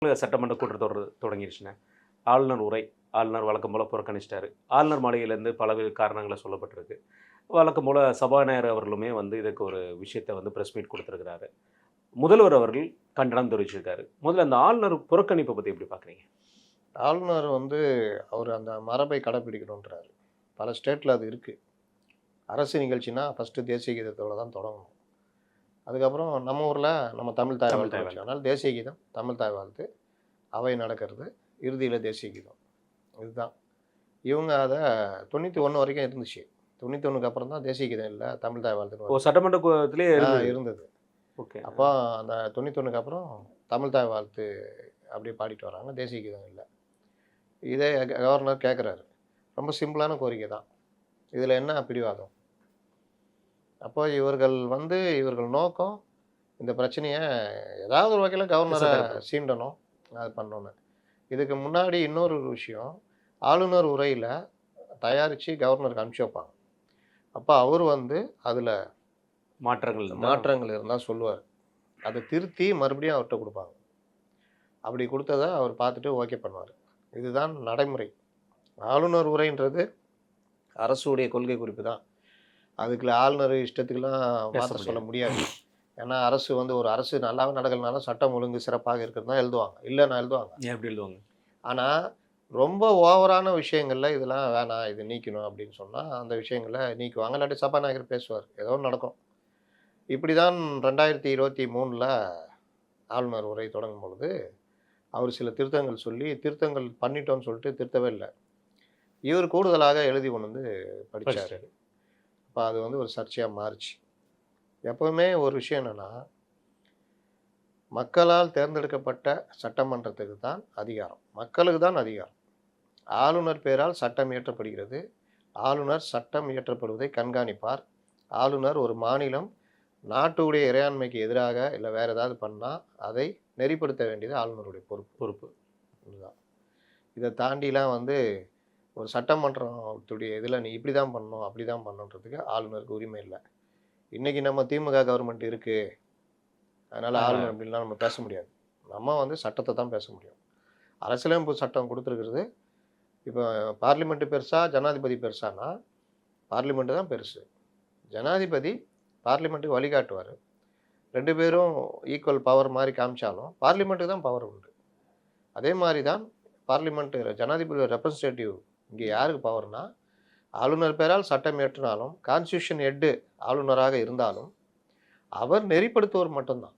சட்டமன்ற கூட்டத்தொடர் தொடங்கிருச்சுண்ணே. ஆளுநர் உரை. ஆளுநர் வழக்கம் போல புறக்கணிச்சிட்டாரு. ஆளுநர் மாளிகையிலேருந்து பலவேறு காரணங்கள சொல்லப்பட்டிருக்கு. வழக்கம் போல சபாநாயகர் அவர்களுமே வந்து இதுக்கு ஒரு விஷயத்த வந்து பிரஸ் மீட் குடுத்திருக்கிறாரு. முதல்வர் அவர்கள் கண்டனம் தெரிவிச்சிருக்காரு. முதல்ல அந்த ஆளுநர் புறக்கணிப்ப பத்தி எப்படி பார்க்குறீங்க? ஆளுநர் அவர் அந்த மரபை கடைப்பிடிக்கணுன்றாரு. பல ஸ்டேட்ல அது இருக்கு. அரசு நிகழ்ச்சினா ஃபர்ஸ்ட்டு தேசிய கீதத்தோட தான் தொடங்கணும். அதுக்கப்புறம் நம்ம ஊர்ல நம்ம தமிழ் தாய் தமிழ் வாழ்த்து தாய் வச்சோம். வாழ்த்து. அதனால தேசிய கீதம், தமிழ் தாய் வாழ்த்து, அவை நடக்கிறது, இறுதியில தேசிய கீதம். இதுதான். இவங்க அத 91 வரைக்கும் இருந்துச்சு. 91க்கு அப்புறம் தான் தேசிய கீதம் இல்ல, தமிழ் தாய் வாழ்த்துன்னு ஓ! வருது. சட்டமன்ற கூட்டத்திலேயே இருந்தது. இருந்தது. ஓகே. அப்போ அந்த 91க்கு அப்புறம் தமிழ் தாய் வாழ்த்து அப்படியே பாடிட்டு வராங்க. தேசிய கீதம் இல்ல. இதே கவர்னர் கேட்குறாரு. ரொம்ப சிம்பிளான கோரிக்கை தான். இதுல என்ன பிடிவாதம்? அப்போ இவர்கள் நோக்கம் இந்த பிரச்சனைய ஏதாவது ஒரு வகையில கவர்னர திசை திருப்பல். சீண்டணும். அது பண்ணணும்னு. இதுக்கு முன்னாடி இன்னொரு விஷயம், ஆளுநர் உரையில தயாரிச்சு கவர்னருக்கு அனுப்பிச்சு வைப்பாங்க. அப்ப அவரு அதுல மாற்றங்கள் இருந்தா மாற்றங்கள் இருந்தா சொல்லுவாரு. அத திருத்தி மறுபடியும் அவர்ட்ட குடுப்பாங்க. அப்படி குடுத்தத அவர் பார்த்துட்டு ஓகே பண்ணுவாரு. இதுதான் நடைமுறை. ஆளுநர் உரைன்றது அரசுடைய கொள்கை குறிப்பு தான். அதுக்குள்ள ஆளுநர் இஷ்டத்துக்குலாம் பேச மாத்த சொல்ல முடியாது. முடியாது. ஏன்னா ஒரு அரசு நல்லாவே நடக்கலனாலும் சட்டம் ஒழுங்கு சிறப்பாக இருக்குன்னு தான் எழுதுவாங்க. இல்லன்னா எழுதுவாங்க. ஏன் எப்படி எழுதுவாங்க? ஆனா, ரொம்ப ஓவரான விஷயங்கள்ல இதெல்லாம் வேணாம், இது நீக்கணும் அப்படின்னு சொன்னா, அந்த விஷயங்கள நீக்குவாங்க. இல்லாட்டி சபாநாயகர் பேசுவார். ஏதோ ஒண்ணு நடக்கும். இப்படிதான் 2023ல ஆளுநர் உரை தொடங்கும் பொழுது, அவர் சில திருத்தங்கள் சொல்லி, திருத்தங்கள் பண்ணிட்டோம்னு சொல்லிட்டு திருத்தவே இல்ல. இவர் கூடுதலாக எழுதி கொண்டு படிச்சாரு. படிச்சுட்டாரு. அப்ப அது ஒரு சர்ச்சையா மாறுச்சு. எப்பவுமே ஒரு விஷயம் என்னன்னா, மக்களால் தேர்ந்தெடுக்கப்பட்ட சட்டமன்றத்துக்கு தான் அதிகாரம். மக்களுக்கு தான் அதிகாரம். ஆளுநர் பெயரால் சட்டம் இயற்றப்படுகிறது. ஆளுநர் சட்டம் இயற்றப்படுவதை கண்காணிப்பார். ஆளுநர் ஒரு மாநிலம் நாட்டுடைய இறையாண்மைக்கு எதிராக இல்ல வேற ஏதாவது பண்ணா, அதை நெறிப்படுத்த வேண்டியது ஆளுநருடைய பொறுப்பு. பொறுப்பு. இதுதான். இத தாண்டிலாம் ஒரு சட்டமன்றத்துடைய இதுல நீ இப்படி தான் பண்ணணும், அப்படி தான் பண்ணணுன்றதுக்கு ஆளுநருக்கு உரிமை இல்ல. இன்னைக்கு நம்ம திமுக கவர்மெண்ட் இருக்கு. அதனால ஆ ஆளுநர் அப்படின்லாம் நம்ம பேச முடியாது. நம்ம சட்டத்த தான் பேச முடியும். அரசியலமைப்பு சட்டம் குடுத்திருக்கிறது. இப்ப பார்லிமென்ட் பெருசா, ஜனாதிபதி பெருசான்னா, பார்லிமென்ட் தான் பெருசு. ஜனாதிபதி பார்லிமென்ட்க்கு வழிகாட்டுவாரு. 2 பேரும் ஈக்குவல் பவர் மாரி காமிச்சாலும், பார்லிமென்ட்க்கு தான் பவர் உண்டு. அதே மாரி தான் பார்லிமென்ட் ஜனாதிபதியோட ரெப்ரசன்டேட்டிவ் இங்க யாருக்கு பவர்னா, ஆளுநர் பெயரால் சட்டம் இயற்றினாலும், கான்ஸ்டிடியூஷன் ஹெட் ஆளுநராக இருந்தாலும், அவர் நெறிப்படுத்துவர் மட்டும் தான்.